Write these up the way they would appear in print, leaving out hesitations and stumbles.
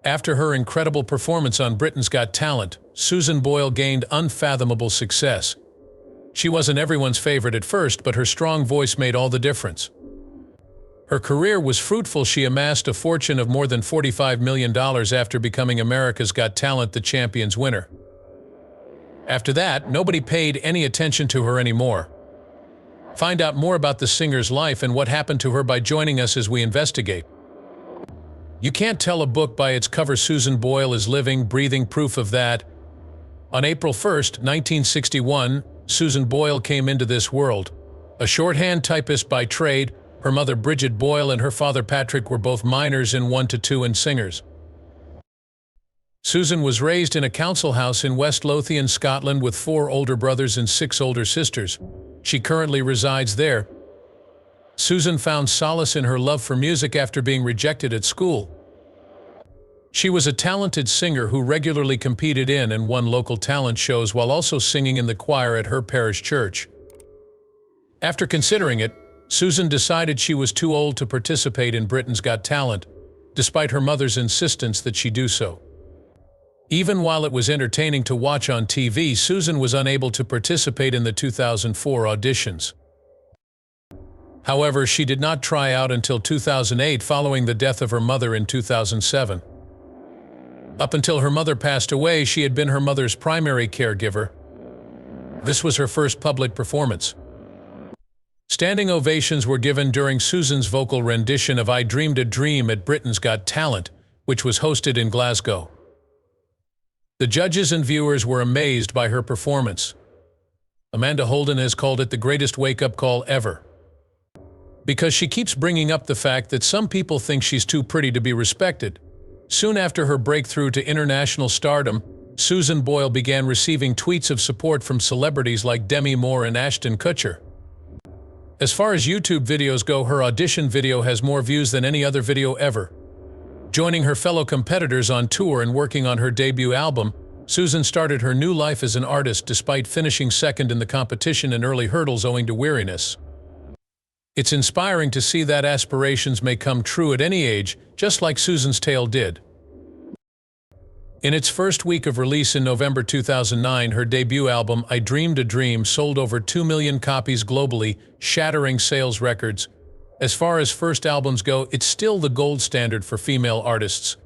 After her incredible performance on Britain's Got Talent, Susan Boyle gained unfathomable success. She wasn't everyone's favorite at first, but her strong voice made all the difference. Her career was fruitful. She amassed a fortune of more than $45 million after becoming America's Got Talent The Champions winner. After that, nobody paid any attention to her anymore. Find out more about the singer's life and what happened to her by joining us as we investigate. You can't tell a book by its cover. Susan Boyle is living, breathing proof of that. On April 1st, 1961, Susan Boyle came into this world. A shorthand typist by trade, her mother Bridget Boyle and her father Patrick were both miners in 1 to 2 and singers. Susan was raised in a council house in West Lothian, Scotland, with 4 older brothers and 6 older sisters. She currently resides there. Susan found solace in her love for music after being rejected at school. She was a talented singer who regularly competed in and won local talent shows while also singing in the choir at her parish church. After considering it, Susan decided she was too old to participate in Britain's Got Talent, despite her mother's insistence that she do so. Even while it was entertaining to watch on TV, Susan was unable to participate in the 2004 auditions. However, she did not try out until 2008 following the death of her mother in 2007. Up until her mother passed away, she had been her mother's primary caregiver. This was her first public performance. Standing ovations were given during Susan's vocal rendition of I Dreamed a Dream at Britain's Got Talent, which was hosted in Glasgow. The judges and viewers were amazed by her performance. Amanda Holden has called it the greatest wake-up call ever, because she keeps bringing up the fact that some people think she's too pretty to be respected. Soon after her breakthrough to international stardom, Susan Boyle began receiving tweets of support from celebrities like Demi Moore and Ashton Kutcher. As far as YouTube videos go, her audition video has more views than any other video ever. Joining her fellow competitors on tour and working on her debut album, Susan started her new life as an artist despite finishing second in the competition and early hurdles owing to weariness. It's inspiring to see that aspirations may come true at any age, just like Susan's tale did. In its first week of release in November 2009, her debut album, I Dreamed a Dream, sold over 2 million copies globally, shattering sales records. As far as first albums go, it's still the gold standard for female artists.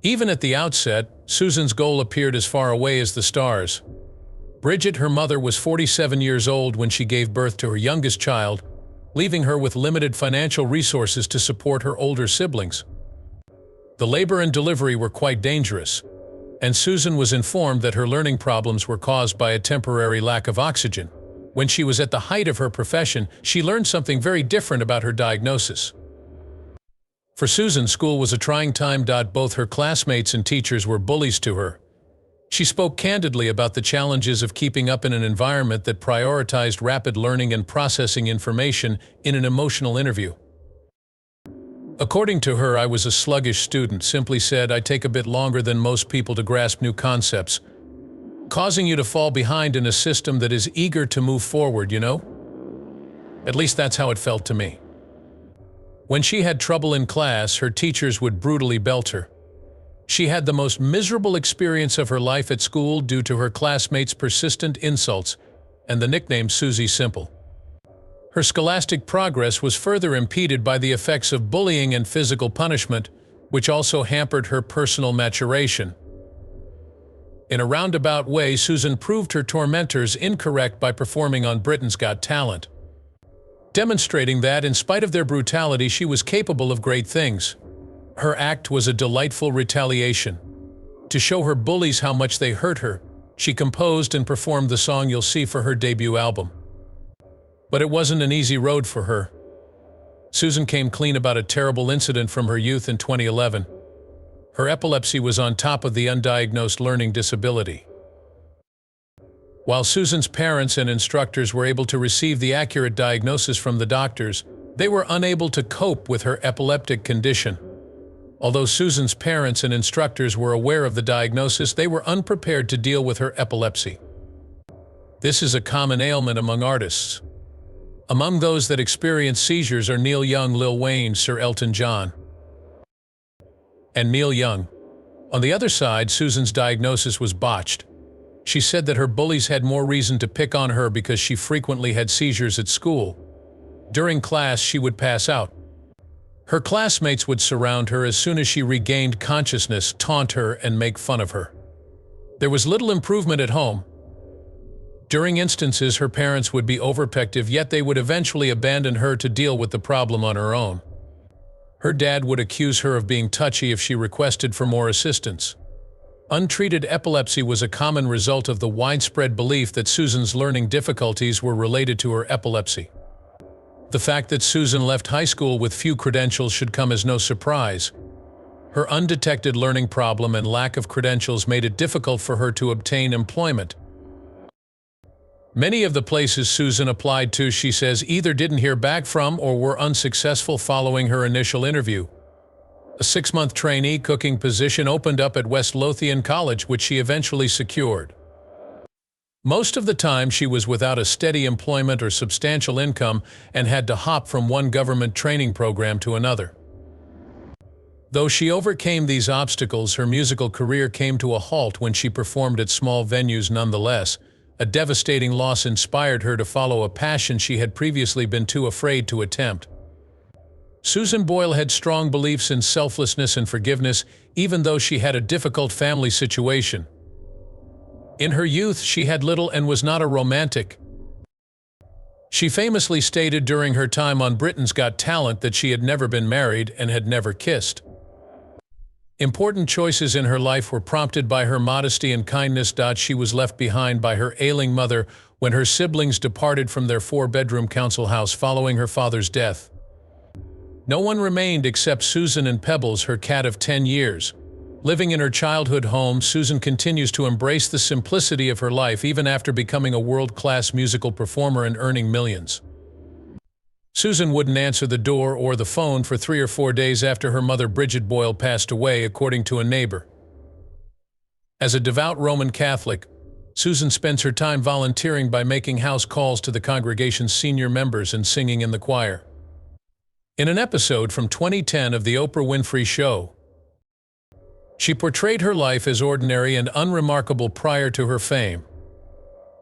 Even at the outset, Susan's goal appeared as far away as the stars. Bridget, her mother, was 47 years old when she gave birth to her youngest child, leaving her with limited financial resources to support her older siblings. The labor and delivery were quite dangerous, and Susan was informed that her learning problems were caused by a temporary lack of oxygen. When she was at the height of her profession, she learned something very different about her diagnosis. For Susan, school was a trying time. Both her classmates and teachers were bullies to her. She spoke candidly about the challenges of keeping up in an environment that prioritized rapid learning and processing information in an emotional interview. According to her, I was a sluggish student. Simply said, I take a bit longer than most people to grasp new concepts, causing you to fall behind in a system that is eager to move forward, you know? At least that's how it felt to me. When she had trouble in class, her teachers would brutally belt her. She had the most miserable experience of her life at school due to her classmates' persistent insults and the nickname Susie Simple. Her scholastic progress was further impeded by the effects of bullying and physical punishment, which also hampered her personal maturation. In a roundabout way, Susan proved her tormentors incorrect by performing on Britain's Got Talent, demonstrating that, in spite of their brutality, she was capable of great things. Her act was a delightful retaliation. To show her bullies how much they hurt her, she composed and performed the song You'll See for her debut album. But it wasn't an easy road for her. Susan came clean about a terrible incident from her youth in 2011. Her epilepsy was on top of the undiagnosed learning disability. While Susan's parents and instructors were able to receive the accurate diagnosis from the doctors, they were unable to cope with her epileptic condition. Although Susan's parents and instructors were aware of the diagnosis, they were unprepared to deal with her epilepsy. This is a common ailment among artists. Among those that experience seizures are Neil Young, Lil Wayne, Sir Elton John, and Neil Young. On the other side, Susan's diagnosis was botched. She said that her bullies had more reason to pick on her because she frequently had seizures at school. During class, she would pass out. Her classmates would surround her as soon as she regained consciousness, taunt her, and make fun of her. There was little improvement at home. During instances, her parents would be overprotective, yet they would eventually abandon her to deal with the problem on her own. Her dad would accuse her of being touchy if she requested for more assistance. Untreated epilepsy was a common result of the widespread belief that Susan's learning difficulties were related to her epilepsy. The fact that Susan left high school with few credentials should come as no surprise. Her undetected learning problem and lack of credentials made it difficult for her to obtain employment. Many of the places Susan applied to, she says, either didn't hear back from or were unsuccessful following her initial interview. A 6-month trainee cooking position opened up at West Lothian College, which she eventually secured. Most of the time, she was without a steady employment or substantial income and had to hop from one government training program to another. Though she overcame these obstacles, her musical career came to a halt when she performed at small venues nonetheless. A devastating loss inspired her to follow a passion she had previously been too afraid to attempt. Susan Boyle had strong beliefs in selflessness and forgiveness, even though she had a difficult family situation. In her youth, she had little and was not a romantic. She famously stated during her time on Britain's Got Talent that she had never been married and had never kissed. Important choices in her life were prompted by her modesty and kindness. She was left behind by her ailing mother when her siblings departed from their 4-bedroom council house following her father's death. No one remained except Susan and Pebbles, her cat of 10 years. Living in her childhood home, Susan continues to embrace the simplicity of her life even after becoming a world-class musical performer and earning millions. Susan wouldn't answer the door or the phone for 3 or 4 days after her mother Bridget Boyle passed away, according to a neighbor. As a devout Roman Catholic, Susan spends her time volunteering by making house calls to the congregation's senior members and singing in the choir. In an episode from 2010 of The Oprah Winfrey Show, she portrayed her life as ordinary and unremarkable prior to her fame.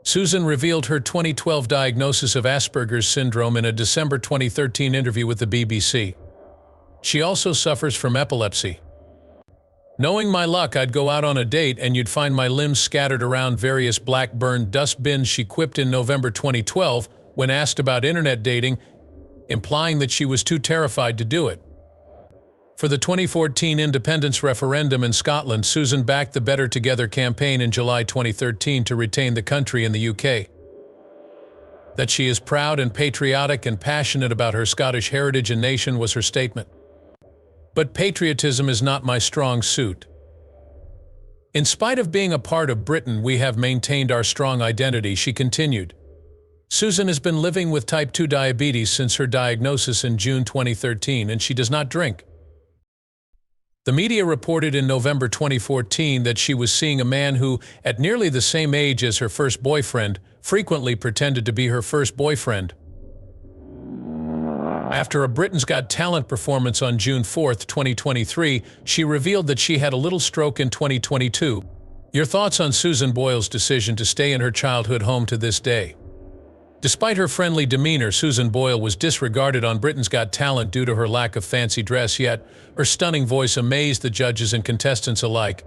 Susan revealed her 2012 diagnosis of Asperger's syndrome in a December 2013 interview with the BBC. She also suffers from epilepsy. "Knowing my luck, I'd go out on a date and you'd find my limbs scattered around various black burned dust bins," she quipped in November 2012 when asked about internet dating, implying that she was too terrified to do it. For the 2014 independence referendum in Scotland, Susan backed the Better Together campaign in July 2013 to retain the country in the UK. That she is proud and patriotic and passionate about her Scottish heritage and nation was her statement. "But patriotism is not my strong suit. In spite of being a part of Britain, we have maintained our strong identity," she continued. Susan has been living with type 2 diabetes since her diagnosis in June 2013, and she does not drink. The media reported in November 2014 that she was seeing a man who, at nearly the same age as her first boyfriend, frequently pretended to be her first boyfriend. After a Britain's Got Talent performance on June 4, 2023, she revealed that she had a little stroke in 2022. Your thoughts on Susan Boyle's decision to stay in her childhood home to this day? Despite her friendly demeanor, Susan Boyle was disregarded on Britain's Got Talent due to her lack of fancy dress, yet her stunning voice amazed the judges and contestants alike.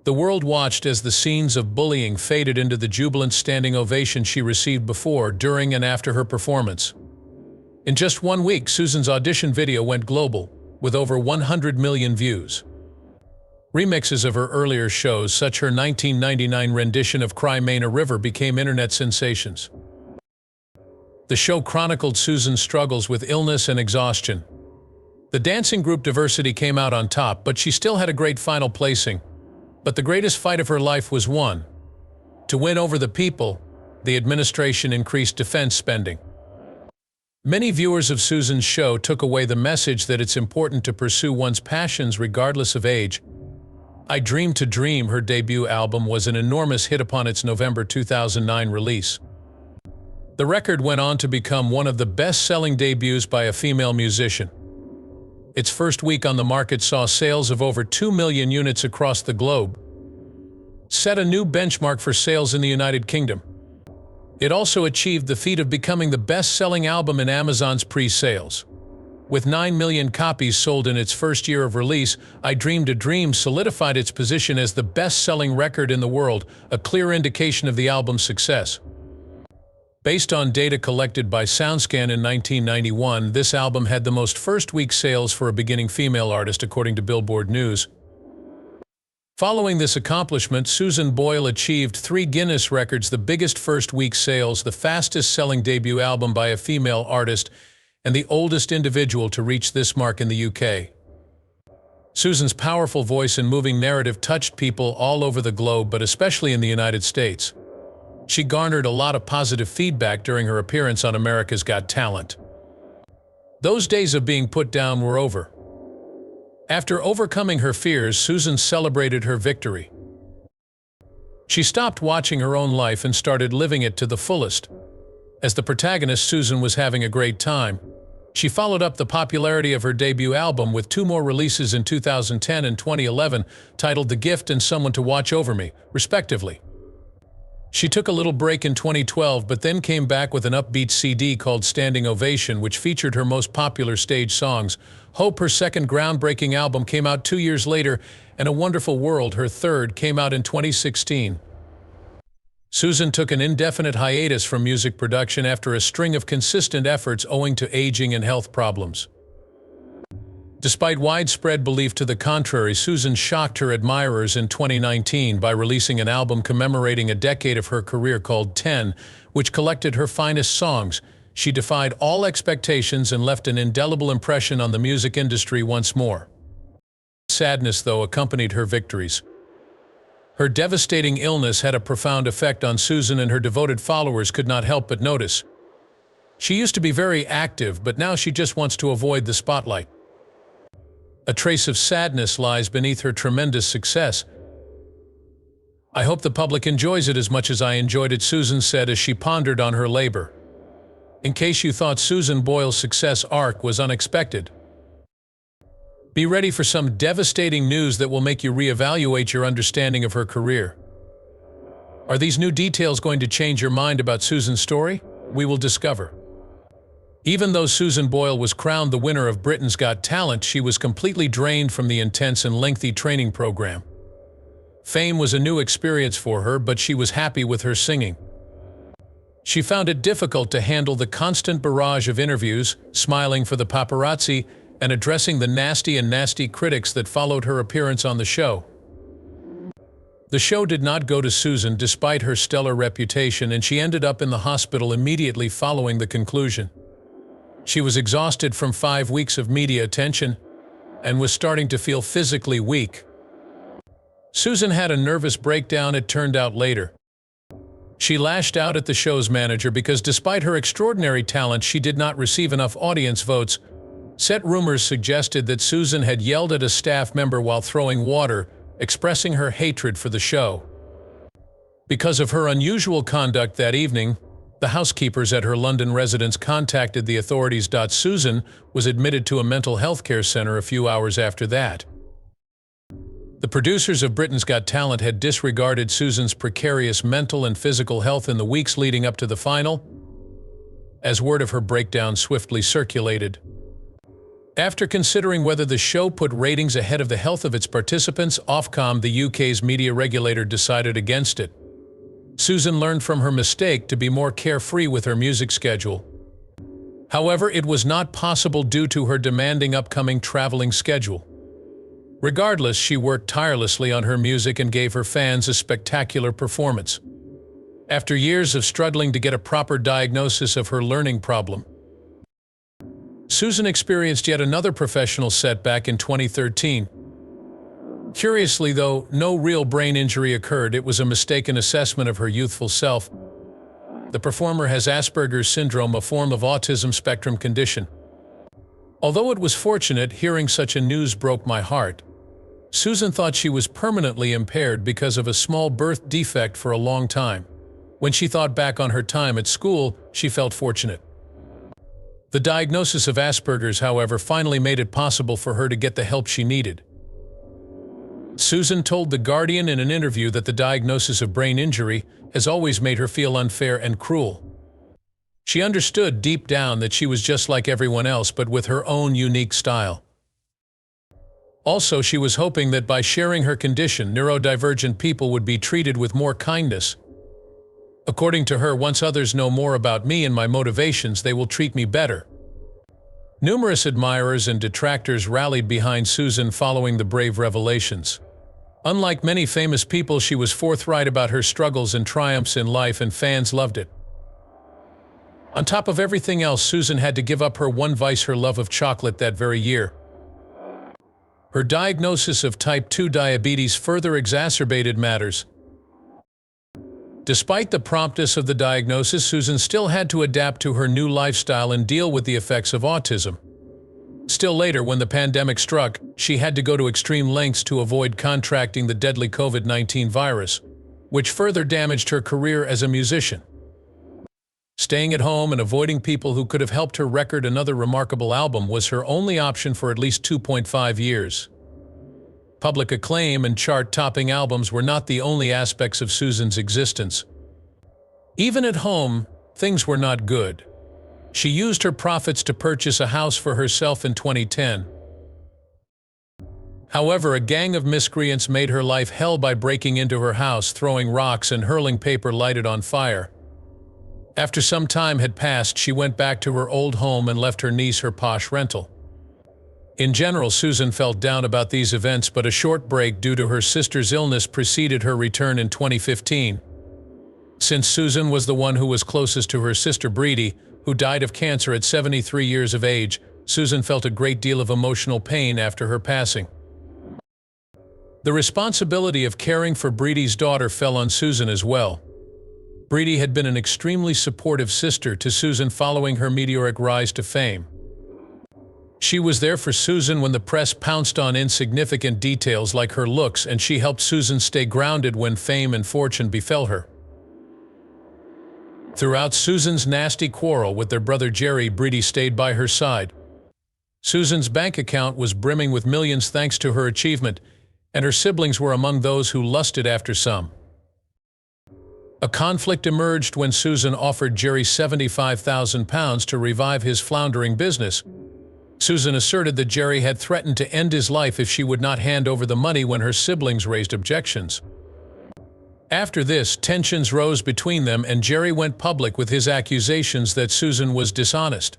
The world watched as the scenes of bullying faded into the jubilant standing ovation she received before, during, and after her performance. In just 1 week, Susan's audition video went global, with over 100 million views. Remixes of her earlier shows, such her 1999 rendition of Cry Main a River, became internet sensations. The show chronicled Susan's struggles with illness and exhaustion. The dancing group Diversity came out on top, but she still had a great final placing. But the greatest fight of her life was won. To win over the people, the administration increased defense spending. Many viewers of Susan's show took away the message that it's important to pursue one's passions regardless of age. I Dream to Dream, her debut album, was an enormous hit upon its November 2009 release. The record went on to become one of the best-selling debuts by a female musician. Its first week on the market saw sales of over 2 million units across the globe, set a new benchmark for sales in the United Kingdom. It also achieved the feat of becoming the best-selling album in Amazon's pre-sales. With 9 million copies sold in its first year of release, I Dreamed a Dream solidified its position as the best-selling record in the world, a clear indication of the album's success. Based on data collected by SoundScan in 1991, this album had the most first-week sales for a beginning female artist, according to Billboard News. Following this accomplishment, Susan Boyle achieved 3 Guinness records: the biggest first-week sales, the fastest-selling debut album by a female artist, and the oldest individual to reach this mark in the UK. Susan's powerful voice and moving narrative touched people all over the globe, but especially in the United States. She garnered a lot of positive feedback during her appearance on America's Got Talent. Those days of being put down were over. After overcoming her fears, Susan celebrated her victory. She stopped watching her own life and started living it to the fullest. As the protagonist, Susan was having a great time. She followed up the popularity of her debut album with 2 more releases in 2010 and 2011, titled The Gift and Someone to Watch Over Me, respectively. She took a little break in 2012, but then came back with an upbeat CD called Standing Ovation, which featured her most popular stage songs. Hope, her second groundbreaking album, came out 2 years later, and A Wonderful World, her third, came out in 2016. Susan took an indefinite hiatus from music production after a string of consistent efforts owing to aging and health problems. Despite widespread belief to the contrary, Susan shocked her admirers in 2019 by releasing an album commemorating a decade of her career called 10, which collected her finest songs. She defied all expectations and left an indelible impression on the music industry once more. Sadness, though, accompanied her victories. Her devastating illness had a profound effect on Susan, and her devoted followers could not help but notice. She used to be very active, but now she just wants to avoid the spotlight. A trace of sadness lies beneath her tremendous success. I hope the public enjoys it as much as I enjoyed it, Susan said as she pondered on her labor. In case you thought Susan Boyle's success arc was unexpected, be ready for some devastating news that will make you reevaluate your understanding of her career. Are these new details going to change your mind about Susan's story? We will discover. Even though Susan Boyle was crowned the winner of Britain's Got Talent, she was completely drained from the intense and lengthy training program. Fame was a new experience for her, but she was happy with her singing. She found it difficult to handle the constant barrage of interviews, smiling for the paparazzi, and addressing the nasty critics that followed her appearance on the show. The show did not go to Susan despite her stellar reputation, and she ended up in the hospital immediately following the conclusion. She was exhausted from 5 weeks of media attention and was starting to feel physically weak. Susan had a nervous breakdown, it turned out later. She lashed out at the show's manager because despite her extraordinary talent, she did not receive enough audience votes. Set rumors suggested that Susan had yelled at a staff member while throwing water, expressing her hatred for the show. Because of her unusual conduct that evening, the housekeepers at her London residence contacted the authorities. Susan was admitted to a mental health care center a few hours after that. The producers of Britain's Got Talent had disregarded Susan's precarious mental and physical health in the weeks leading up to the final, as word of her breakdown swiftly circulated. After considering whether the show put ratings ahead of the health of its participants, Ofcom, the UK's media regulator, decided against it. Susan learned from her mistake to be more carefree with her music schedule. However, it was not possible due to her demanding upcoming traveling schedule. Regardless, she worked tirelessly on her music and gave her fans a spectacular performance. After years of struggling to get a proper diagnosis of her learning problem, Susan experienced yet another professional setback in 2013. Curiously, though, no real brain injury occurred. It was a mistaken assessment of her youthful self. The performer has Asperger's syndrome, a form of autism spectrum condition. Although it was fortunate, hearing such a news broke my heart. Susan thought she was permanently impaired because of a small birth defect for a long time. When she thought back on her time at school, she felt fortunate. The diagnosis of Asperger's, however, finally made it possible for her to get the help she needed. Susan told The Guardian in an interview that the diagnosis of brain injury has always made her feel unfair and cruel. She understood deep down that she was just like everyone else, but with her own unique style. Also, she was hoping that by sharing her condition, neurodivergent people would be treated with more kindness. According to her, once others know more about me and my motivations, they will treat me better. Numerous admirers and detractors rallied behind Susan following the brave revelations. Unlike many famous people, she was forthright about her struggles and triumphs in life, and fans loved it. On top of everything else, Susan had to give up her one vice, her love of chocolate, that very year. Her diagnosis of type 2 diabetes further exacerbated matters. Despite the promptness of the diagnosis, Susan still had to adapt to her new lifestyle and deal with the effects of autism. Still later, when the pandemic struck, she had to go to extreme lengths to avoid contracting the deadly COVID-19 virus, which further damaged her career as a musician. Staying at home and avoiding people who could have helped her record another remarkable album was her only option for at least 2.5 years. Public acclaim and chart-topping albums were not the only aspects of Susan's existence. Even at home, things were not good. She used her profits to purchase a house for herself in 2010. However, a gang of miscreants made her life hell by breaking into her house, throwing rocks and hurling paper lighted on fire. After some time had passed, she went back to her old home and left her niece her posh rental. In general, Susan felt down about these events, but a short break due to her sister's illness preceded her return in 2015. Since Susan was the one who was closest to her sister Breedy, who died of cancer at 73 years of age, Susan felt a great deal of emotional pain after her passing. The responsibility of caring for Breedy's daughter fell on Susan as well. Breedy had been an extremely supportive sister to Susan following her meteoric rise to fame. She was there for Susan when the press pounced on insignificant details like her looks, and she helped Susan stay grounded when fame and fortune befell her. Throughout Susan's nasty quarrel with their brother Jerry, Breedy stayed by her side. Susan's bank account was brimming with millions thanks to her achievement, and her siblings were among those who lusted after some. A conflict emerged when Susan offered Jerry £75,000 to revive his floundering business. Susan asserted that Jerry had threatened to end his life if she would not hand over the money when her siblings raised objections. After this, tensions rose between them, and Jerry went public with his accusations that Susan was dishonest.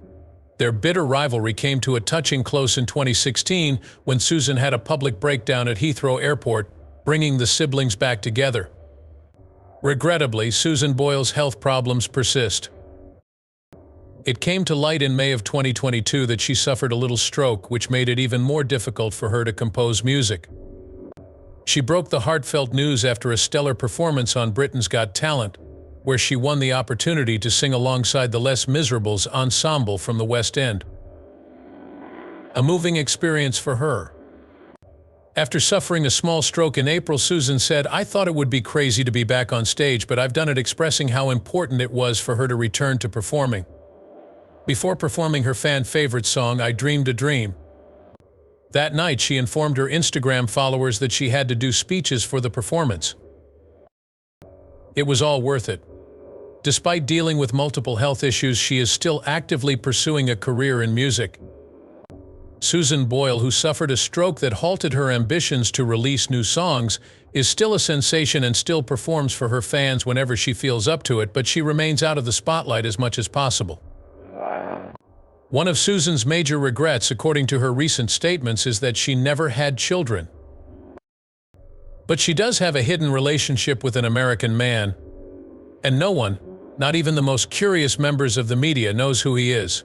Their bitter rivalry came to a touching close in 2016 when Susan had a public breakdown at Heathrow Airport, bringing the siblings back together. Regrettably, Susan Boyle's health problems persist. It came to light in May of 2022 that she suffered a little stroke, which made it even more difficult for her to compose music. She broke the heartfelt news after a stellar performance on Britain's Got Talent, where she won the opportunity to sing alongside the Les Miserables ensemble from the West End. A moving experience for her. After suffering a small stroke in April, Susan said, "I thought it would be crazy to be back on stage, but I've done it," expressing how important it was for her to return to performing. Before performing her fan-favorite song, "I Dreamed a Dream." That night, she informed her Instagram followers that she had to do speeches for the performance. It was all worth it. Despite dealing with multiple health issues, she is still actively pursuing a career in music. Susan Boyle, who suffered a stroke that halted her ambitions to release new songs, is still a sensation and still performs for her fans whenever she feels up to it, but she remains out of the spotlight as much as possible. One of Susan's major regrets, according to her recent statements, is that she never had children. But she does have a hidden relationship with an American man, and no one, not even the most curious members of the media, knows who he is.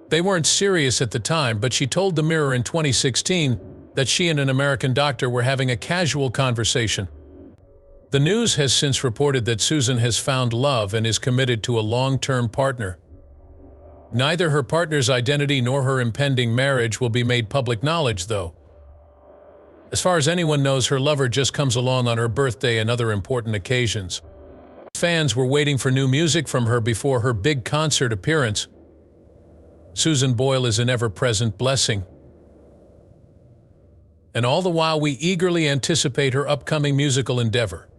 They weren't serious at the time, but she told The Mirror in 2016 that she and an American doctor were having a casual conversation. The news has since reported that Susan has found love and is committed to a long-term partner. Neither her partner's identity nor her impending marriage will be made public knowledge, though. As far as anyone knows, her lover just comes along on her birthday and other important occasions. Fans were waiting for new music from her before her big concert appearance. Susan Boyle is an ever-present blessing. And all the while we eagerly anticipate her upcoming musical endeavor.